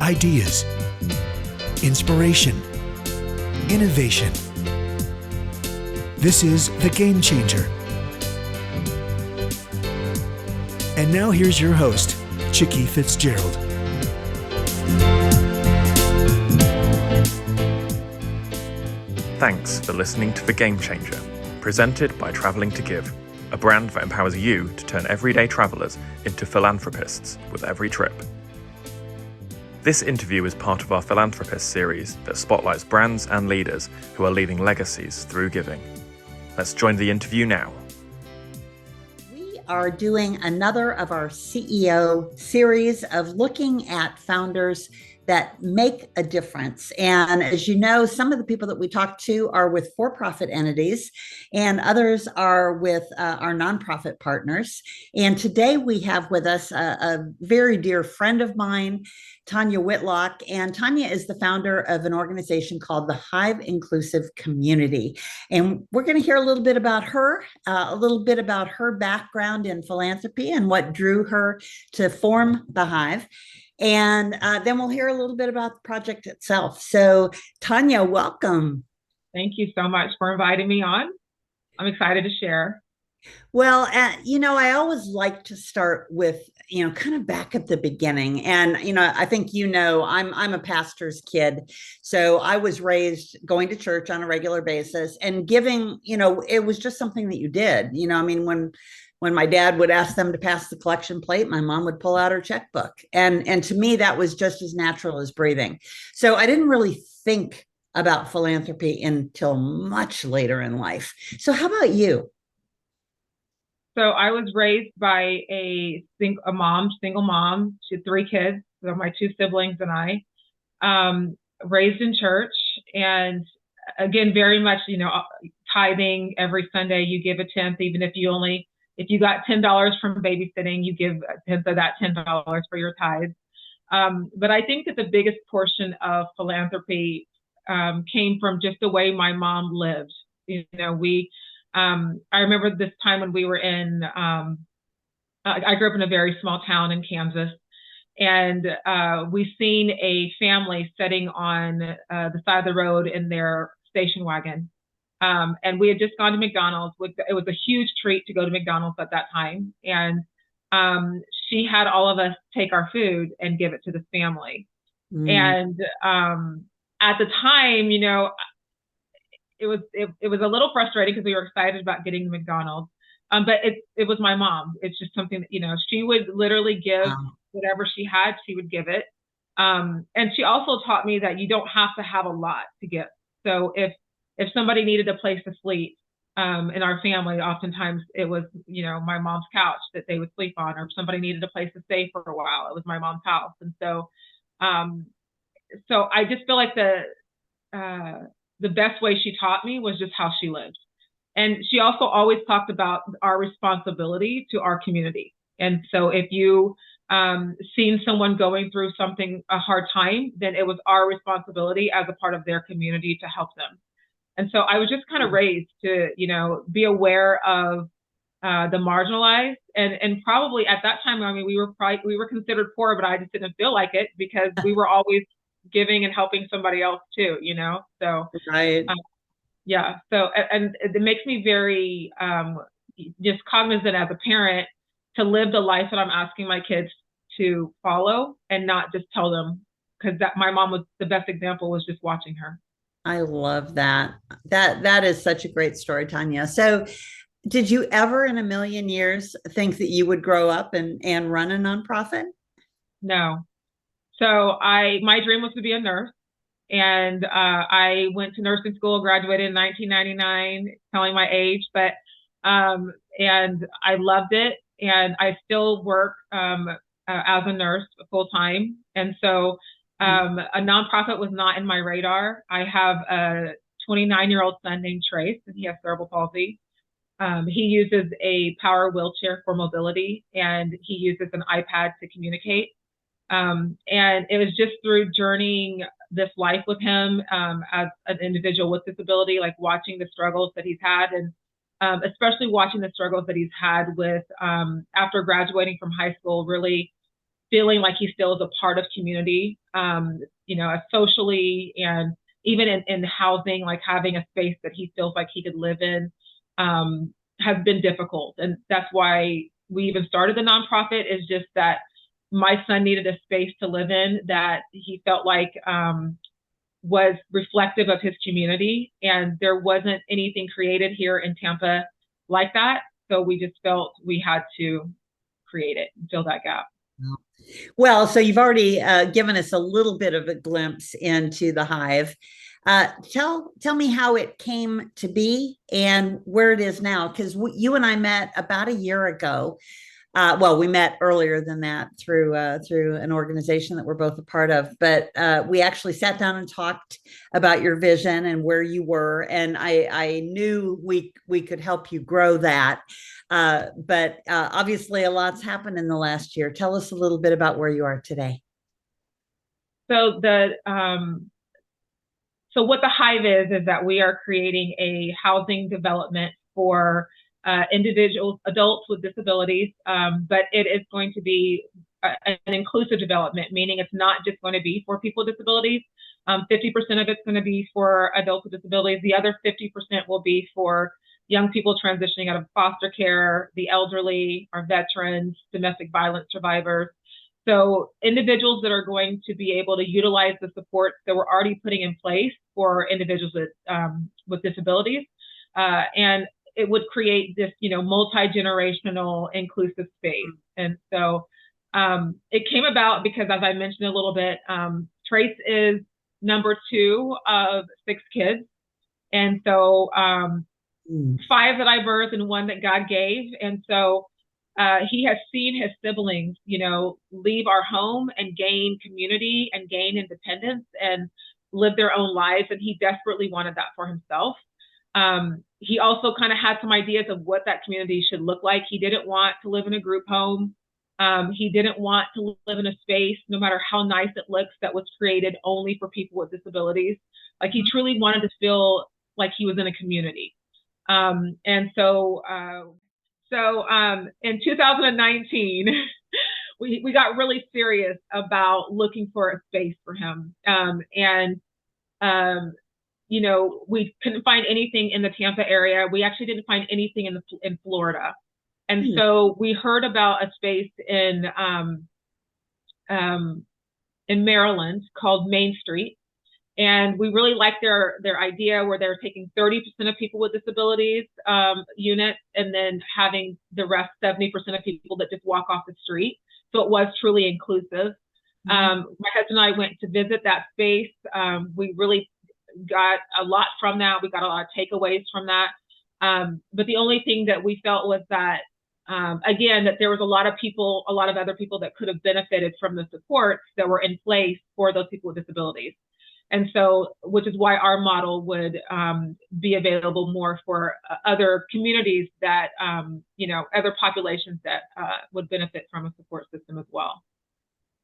ideas, inspiration, innovation. This is The Game Changer. And now here's your host, Chicky Fitzgerald. Thanks for listening to The Game Changer, presented by Traveling to Give, a brand that empowers you to turn everyday travelers into philanthropists with every trip. This interview is part of our Philanthropist series that spotlights brands and leaders who are leaving legacies through giving. Let's join the interview now. We are doing another of our CEO series of looking at founders that make a difference. And as you know, some of the people that we talk to are with for-profit entities and others are with our nonprofit partners. And today we have with us a very dear friend of mine, Tonya Whitlock. And Tonya is the founder of an organization called the Hive Inclusive Community. And we're going to hear a little bit about her, background in philanthropy and what drew her to form the Hive. And then we'll hear a little bit about the project itself. So Tonya, welcome. Thank you so much for inviting me on. I'm excited to share. Well, I always like to start with, kind of back at the beginning. And, I think, I'm a pastor's kid. So I was raised going to church on a regular basis and giving, it was just something that you did. When my dad would ask them to pass the collection plate, my mom would pull out her checkbook. And to me, that was just as natural as breathing. So I didn't really think about philanthropy until much later in life. So how about you? So I was raised by a single mom. She had 3 kids, so my 2 siblings and I, raised in church. And again, very much, tithing every Sunday, you give a tenth, even if you got $10 from babysitting, you give a tenth of that $10 for your tithes. But I think that the biggest portion of philanthropy came from just the way my mom lived. I remember this time when we were I grew up in a very small town in Kansas, and we seen a family sitting on the side of the road in their station wagon. And we had just gone to McDonald's. It was a huge treat to go to McDonald's at that time. And she had all of us take our food and give it to this family. And at the time, it was a little frustrating because we were excited about getting to McDonald's. But it was my mom. It's just something that, she would literally give whatever she had, she would give it. And she also taught me that you don't have to have a lot to give. So if somebody needed a place to sleep in our family, oftentimes it was, my mom's couch that they would sleep on, or if somebody needed a place to stay for a while, it was my mom's house. And so I just feel like the best way she taught me was just how she lived. And she also always talked about our responsibility to our community. And so if you seen someone going through a hard time, then it was our responsibility as a part of their community to help them. And so I was just kind of raised to, be aware of the marginalized, and probably at that time, we were considered poor, but I just didn't feel like it because we were always giving and helping somebody else too, So right. Yeah. So and it makes me very just cognizant as a parent to live the life that I'm asking my kids to follow, and not just tell them, because my mom was the best example, was just watching her. I love that. That is such a great story, Tonya. So did you ever in a million years think that you would grow up and run a nonprofit? No. So my dream was to be a nurse. And I went to nursing school, graduated in 1999, telling my age, but and I loved it. And I still work as a nurse full time. And so a nonprofit was not in my radar. I have a 29-year-old son named Trace, and he has cerebral palsy. He uses a power wheelchair for mobility, and he uses an iPad to communicate. And it was just through journeying this life with him as an individual with disability, like watching the struggles that he's had, and especially watching the struggles that he's had with after graduating from high school, really feeling like he still is a part of community, socially, and even in housing, like having a space that he feels like he could live in, has been difficult. And that's why we even started the nonprofit, is just that my son needed a space to live in that he felt like was reflective of his community. And there wasn't anything created here in Tampa like that. So we just felt we had to create it and fill that gap. Well, so you've already given us a little bit of a glimpse into the Hive. Tell me how it came to be and where it is now, because you and I met about a year ago. Well, we met earlier than that through an organization that we're both a part of, but we actually sat down and talked about your vision and where you were, and I knew we could help you grow that. But obviously, a lot's happened in the last year. Tell us a little bit about where you are today. So what the Hive is that we are creating a housing development for individuals, adults with disabilities, but it is going to be an inclusive development, meaning it's not just going to be for people with disabilities. 50% of it's going to be for adults with disabilities. The other 50% will be for young people transitioning out of foster care, the elderly, our veterans, domestic violence survivors. So individuals that are going to be able to utilize the supports that we're already putting in place for individuals with disabilities. And it would create this, multi-generational inclusive space. And so it came about because, as I mentioned a little bit, Trace is number 2 of 6 kids. And so 5 that I birthed and 1 that God gave. And so he has seen his siblings, leave our home and gain community and gain independence and live their own lives. And he desperately wanted that for himself. He also kind of had some ideas of what that community should look like. He didn't want to live in a group home. He didn't want to live in a space, no matter how nice it looks, that was created only for people with disabilities. Like, he truly wanted to feel like he was in a community. And so in 2019, we got really serious about looking for a space for him. We couldn't find anything in the Tampa area. We actually didn't find anything in Florida. And so we heard about a space in Maryland called Main Street. And we really liked their idea, where they're taking 30% of people with disabilities units, and then having the rest 70% of people that just walk off the street. So it was truly inclusive. My husband and I went to visit that space. We really got a lot from that. We got a lot of takeaways from that. But the only thing that we felt was that, again, that there was a lot of other people that could have benefited from the supports that were in place for those people with disabilities. And so, which is why our model would be available more for other communities that, other populations that would benefit from a support system as well.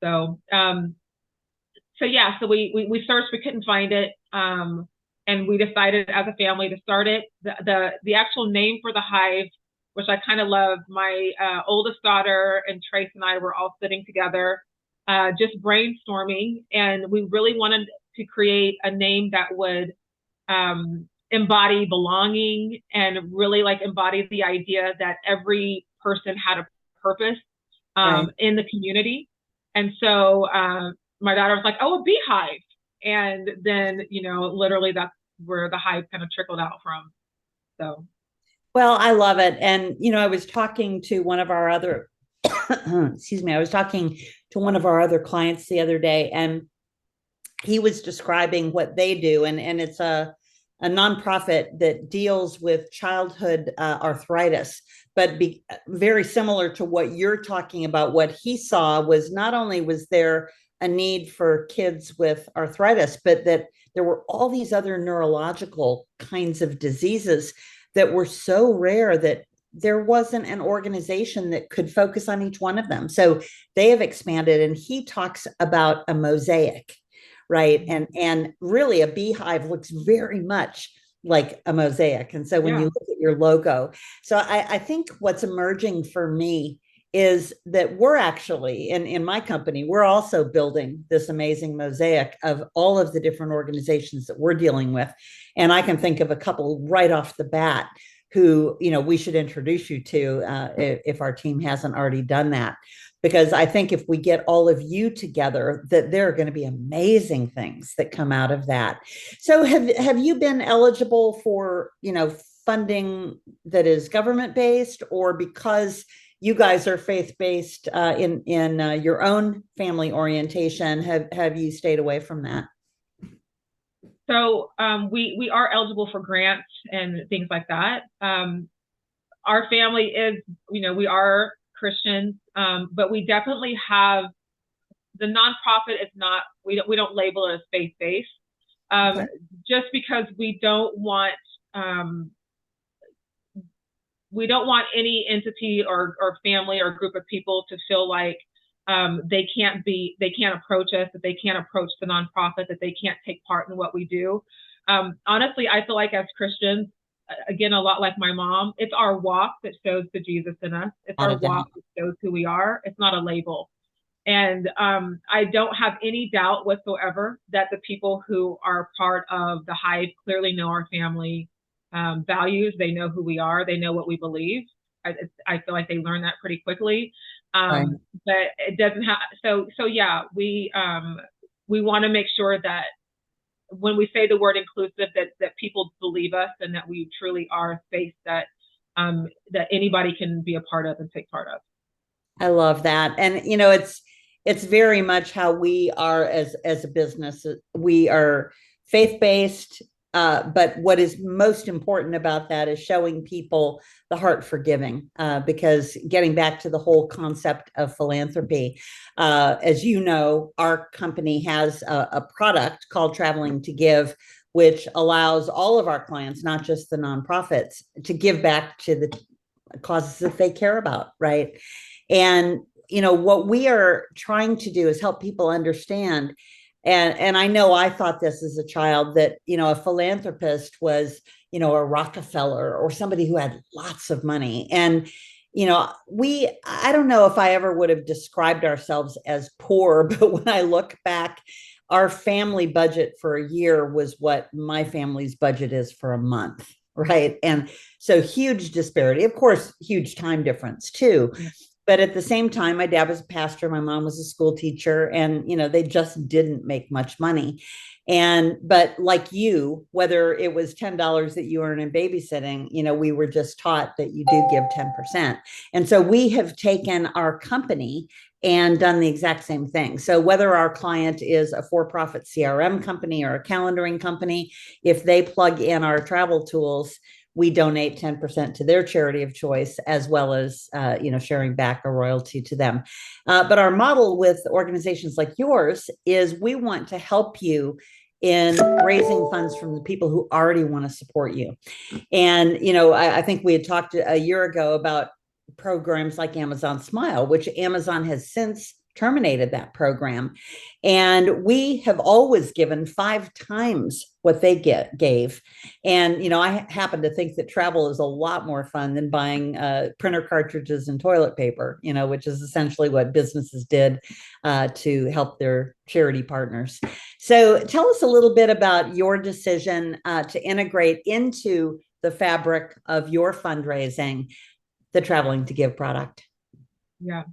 So, so we searched, we couldn't find it. And we decided as a family to start it. The actual name for the Hive, which I kind of love, my oldest daughter and Trace and I were all sitting together, just brainstorming. And we really wanted to create a name that would embody belonging and really embody the idea that every person had a purpose in the community. And so my daughter was like, "Oh, a beehive." And then, literally that's where the Hive kind of trickled out from. So. Well, I love it. And, I was talking to one of our other, I was talking to one of our other clients the other day, and he was describing what they do. And it's a nonprofit that deals with childhood arthritis, but very similar to what you're talking about. What he saw was not only was there a need for kids with arthritis, but that there were all these other neurological kinds of diseases that were so rare that there wasn't an organization that could focus on each one of them. So they have expanded, and he talks about a mosaic, right? And really a beehive looks very much like a mosaic. And so when you look at your logo, so I think what's emerging for me is that we're actually, in my company, we're also building this amazing mosaic of all of the different organizations that we're dealing with. And I can think of a couple right off the bat who, we should introduce you to if our team hasn't already done that. Because I think if we get all of you together, that there are going to be amazing things that come out of that. So have you been eligible for, funding that is government based, or because you guys are faith-based in your own family orientation, have you stayed away from that? So we are eligible for grants and things like that. Our family is, we are Christians, but we definitely have, the nonprofit is not, we don't label it as faith-based, okay, just because we don't want any entity or family or group of people to feel like they can't approach us, that they can't approach the nonprofit, that they can't take part in what we do. Honestly, I feel like as Christians, again, a lot like my mom, it's our walk that shows the Jesus in us. It's our walk that shows who we are. It's not a label. And I don't have any doubt whatsoever that the people who are part of the Hive clearly know our family values. They know who we are. They know what we believe. I feel like they learn that pretty quickly. Right. But it doesn't have, so yeah, we want to make sure that when we say the word inclusive, that people believe us and that we truly are a space that anybody can be a part of and take part of. I love that. And, it's very much how we are as a business. We are faith-based, but what is most important about that is showing people the heart for giving, because getting back to the whole concept of philanthropy, as you know, our company has a product called Traveling to Give, which allows all of our clients, not just the nonprofits, to give back to the causes that they care about, right? And what we are trying to do is help people understand. And I know I thought this as a child, that, a philanthropist was, a Rockefeller or somebody who had lots of money. And, I don't know if I ever would have described ourselves as poor, but when I look back, our family budget for a year was what my family's budget is for a month. Right. And so huge disparity, of course, huge time difference too. But at the same time, my dad was a pastor, my mom was a school teacher, and, they just didn't make much money. But like you, whether it was $10 that you earn in babysitting, we were just taught that you do give 10%. And so we have taken our company and done the exact same thing. So whether our client is a for-profit CRM company or a calendaring company, if they plug in our travel tools, we donate 10% to their charity of choice, as well as, sharing back a royalty to them. But our model with organizations like yours is we want to help you in raising funds from the people who already want to support you. And, I think we had talked a year ago about programs like Amazon Smile, which Amazon has since terminated that program. And we have always given 5 times what they gave. And, I happen to think that travel is a lot more fun than buying printer cartridges and toilet paper, which is essentially what businesses did to help their charity partners. So tell us a little bit about your decision to integrate into the fabric of your fundraising, the Traveling to Give product. Yeah.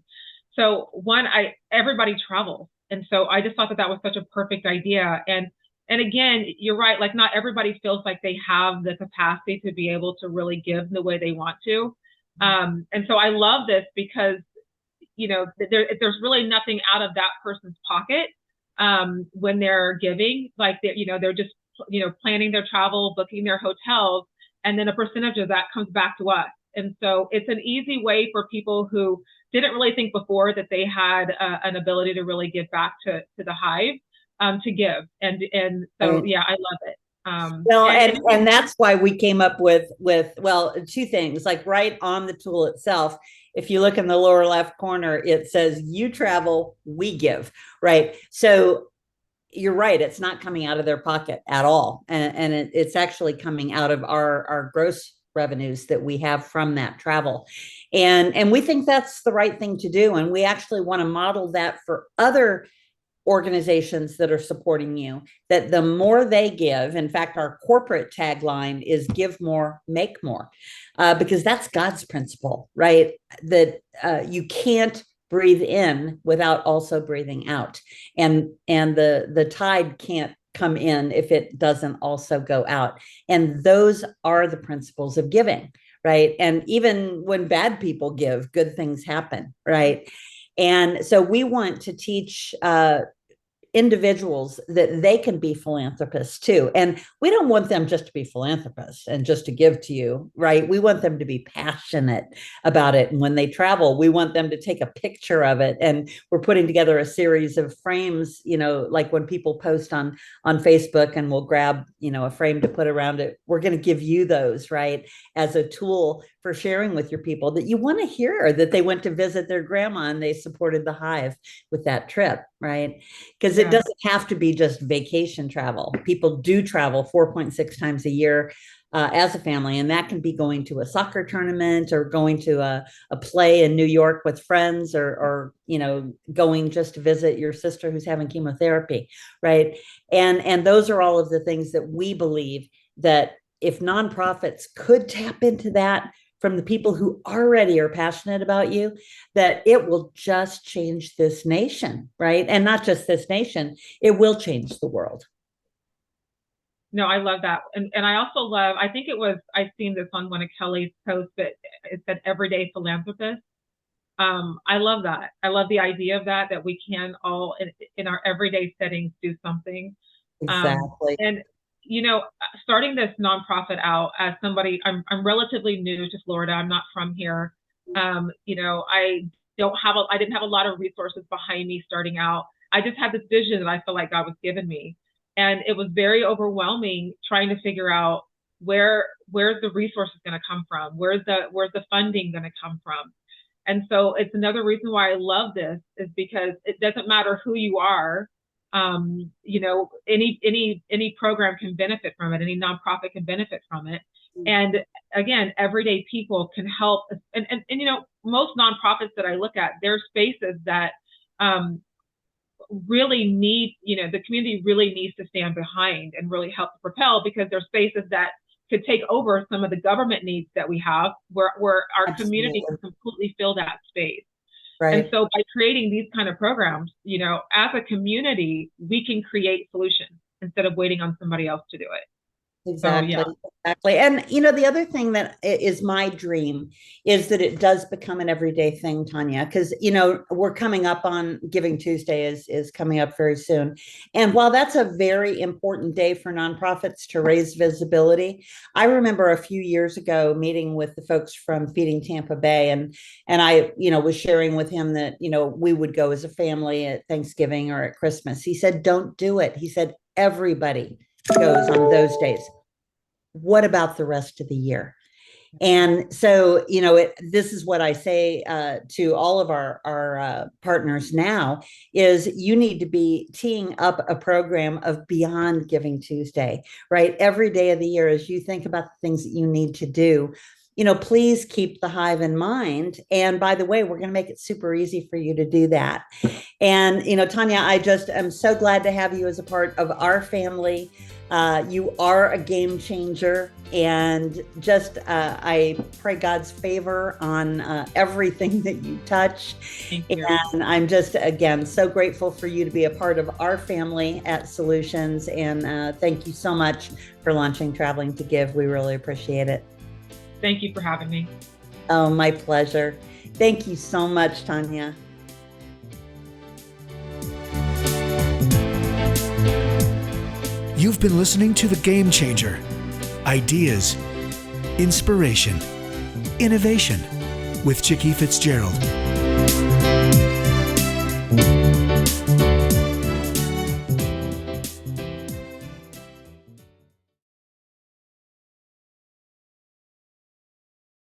So one, everybody travels. And so I just thought that was such a perfect idea. And again, you're right, like not everybody feels like they have the capacity to be able to really give the way they want to. And so I love this because, there's really nothing out of that person's pocket when they're giving, like they're just, planning their travel, booking their hotels, and then a percentage of that comes back to us. And so it's an easy way for people who didn't really think before that they had an ability to really give back to the Hive to give. And so, yeah, I love it. And that's why we came up with 2 things, like right on the tool itself. If you look in the lower left corner, it says, you travel, we give, right? So you're right. It's not coming out of their pocket at all. And it's actually coming out of our gross revenues that we have from that travel. And we think that's the right thing to do. And we actually want to model that for other organizations that are supporting you, that the more they give, in fact, our corporate tagline is give more, make more, because that's God's principle, right? That you can't breathe in without also breathing out. And the tide can't come in if it doesn't also go out. And those are the principles of giving, right? And even when bad people give, good things happen, right? And so we want to teach individuals that they can be philanthropists too. And we don't want them just to be philanthropists and just to give to you, right? We want them to be passionate about it. And when they travel, we want them to take a picture of it. And we're putting together a series of frames, like when people post on Facebook, and we'll grab, a frame to put around it. We're going to give you those, right, as a tool for sharing with your people that you want to hear that they went to visit their grandma and they supported the Hive with that trip, right? Because it doesn't have to be just vacation travel. People do travel 4.6 times a year as a family, and that can be going to a soccer tournament or going to a play in New York with friends, or going just to visit your sister who's having chemotherapy, right? And those are all of the things that we believe that if nonprofits could tap into that from the people who already are passionate about you, that it will just change this nation, right? And not just this nation, it will change the world. No, I love that. And I also love, I think I've seen this on one of Kelly's posts, that it said everyday philanthropist. I love that. I love the idea of that we can all in our everyday settings do something. Exactly. And starting this nonprofit out as somebody, I'm relatively new to Florida. I'm not from here. I didn't have a lot of resources behind me starting out. I just had this vision that I felt like God was giving me. And it was very overwhelming trying to figure out where's the resources going to come from? Where's the funding going to come from? And so it's another reason why I love this, is because it doesn't matter who you are. Any program can benefit from it. Any nonprofit can benefit from it. And again, everyday people can help. And most nonprofits that I look at, they're spaces that really need, the community really needs to stand behind and really help to propel, because they're spaces that could take over some of the government needs that we have, where our Absolutely. Community can completely fill that space. Right. And so by creating these kind of programs, as a community, we can create solutions instead of waiting on somebody else to do it. Exactly. So, yeah. Exactly. And, the other thing that is my dream is that it does become an everyday thing, Tonya, because, we're coming up on Giving Tuesday is coming up very soon. And while that's a very important day for nonprofits to raise visibility, I remember a few years ago meeting with the folks from Feeding Tampa Bay, and I, was sharing with him that, we would go as a family at Thanksgiving or at Christmas. He said, don't do it. He said, everybody goes on those days. What about the rest of the year? And so, this is what I say to all of our partners now, is you need to be teeing up a program of beyond Giving Tuesday, right? Every day of the year, as you think about the things that you need to do, please keep the Hive in mind. And by the way, we're going to make it super easy for you to do that. And, Tonya, I just am so glad to have you as a part of our family. You are a game changer, and just I pray God's favor on everything that you touch. Thank you. And I'm just, again, so grateful for you to be a part of our family at Solutions. And thank you so much for launching Traveling to Give. We really appreciate it. Thank you for having me. Oh, my pleasure. Thank you so much, Tonya. You've been listening to The Game Changer. Ideas, inspiration, innovation with Chicky Fitzgerald.